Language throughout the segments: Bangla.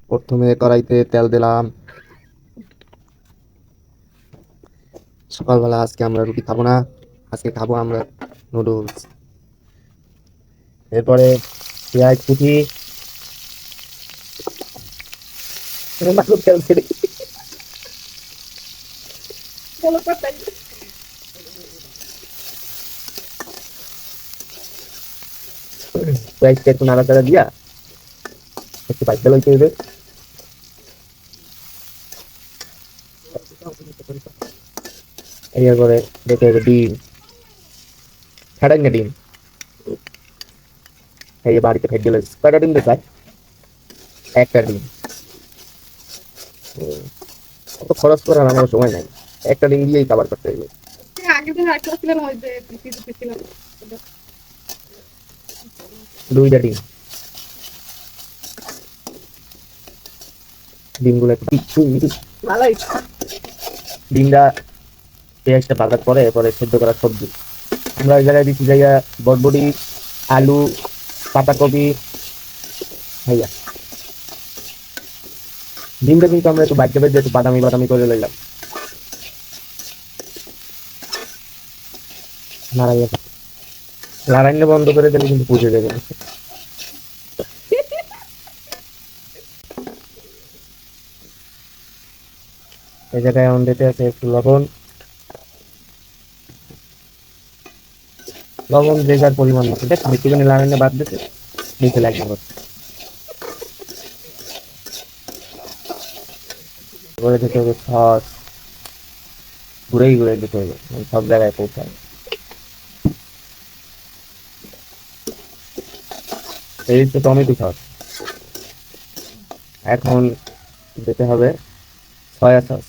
প্রথমে কড়াইতে তেল দিলাম। সকালবেলা আজকে আমরা রুটি খাবো না, আজকে খাবো আমরা নুডলস। এরপরে পেঁয়াজ কুচি, তেল ছেড়ে পেঁয়াজটা একটু নাড়াচাড়া দিয়া একটু বাইতে লইতে হবে। এরপরে দিতে হবে ডিম, ছাড়েন না ডিম। এই যে বাড়িতে ফেট গেলে কয়টা ডিম দিতে হয়? একটা ডিম। অত খরচ করার আমার সময় নাই, একটা ডিম দিয়েই খাবার করতে হবে। দুইটা ডিম, ডিমগুলো একটু ডিমটা পেঁয়াজটা ভাজার পরে এরপরে সেদ্ধ করা সবজি আমরা ওই জায়গায় দিচ্ছি জায়গা বটবটি, আলু, পাতাকপি। ভাইয়া ডিমটা কিন্তু আমরা একটু বাইতে বাইতে একটু বাদামি বাদামি করে লইলাম। নাড়াইয়া লাড়াইলে বন্ধ করে দিলে কিন্তু পুজো দেবে। এই জায়গায় এখন দিতে আছে একটু লবণ, লবণ যে যার পরিমাণ মতো দেখ বেশিখানি লাড়াইলে বাদ দিতে নিচে লাগবে। করে দিতে হবে সস, ঘুরেই ঘুরে দিতে হবে সব জায়গায় পৌঁছায়। এই তো টমেটো সস। এখন দিতে হবে সয়া সস।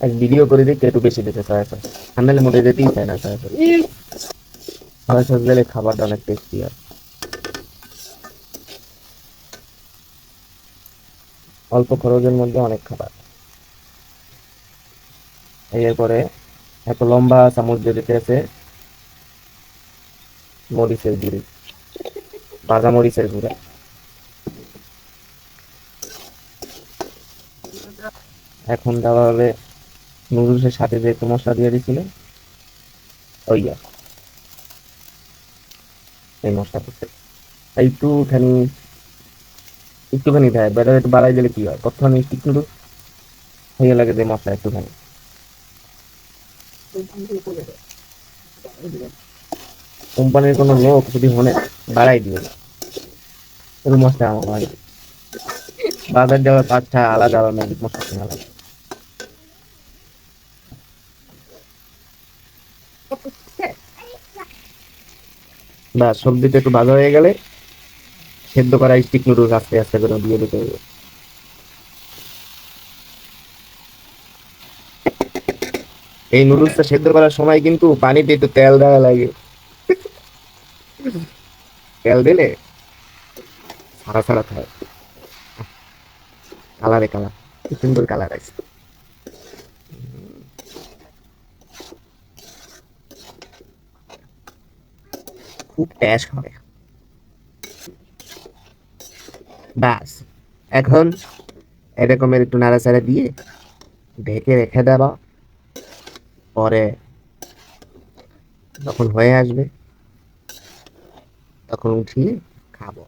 এক ভিডিও করে দিতে একটু বেশি দিতে সয়া সস, আনলে মোটে দিতেই চায় না সয়া সস। সয়া সস দিলে খাবারটা অনেক টেস্টি হয়। অল্প খরচের মধ্যে অনেক খাবার। এরপরে এত লম্বা চামচ দিয়ে দিতে আছে মরিচের গুঁড়ি, ভাজা মরিচের গুঁড়া। এখন দেওয়া হবে নুডলসের সাথে যে একটু মশলা দিয়ে দিছিল ওইয়া, এই মশলা করতে একটুখানি একটুখানি দেয় ব্যাটার একটু বাড়াই দিলে কি হয়, কতখানি একটু হয়ে লাগে যে মশলা একটুখানি কোম্পানির কোনো লোক যদি মনে বাড়াই দিয়ে ওই মশলা আমার হয় বাজার যাওয়ার পাঁচটা আলাদা আলাদা মশলা কেনা লাগে। বা সবজিটা একটু ভাজা হয়ে গেলে সেদ্ধ করা স্টিক নুডলস আস্তে আস্তে করে দিয়ে দিতে হবে। এই নুডলসটা সেদ্ধ করার সময় কিন্তু পানিতে একটু তেল দেওয়া লাগে, তেল দিলে ছাড়া ছাড়া খায়। কালারে কালার, কি সুন্দর কালার আছে। খুব টেস্ট হবে। ব্যাস এখন এরকমের একটু নাড়াচাড়া দিয়ে ঢেকে রেখে দেবা, পরে যখন হয়ে আসবে তখন উঠিয়ে খাবো।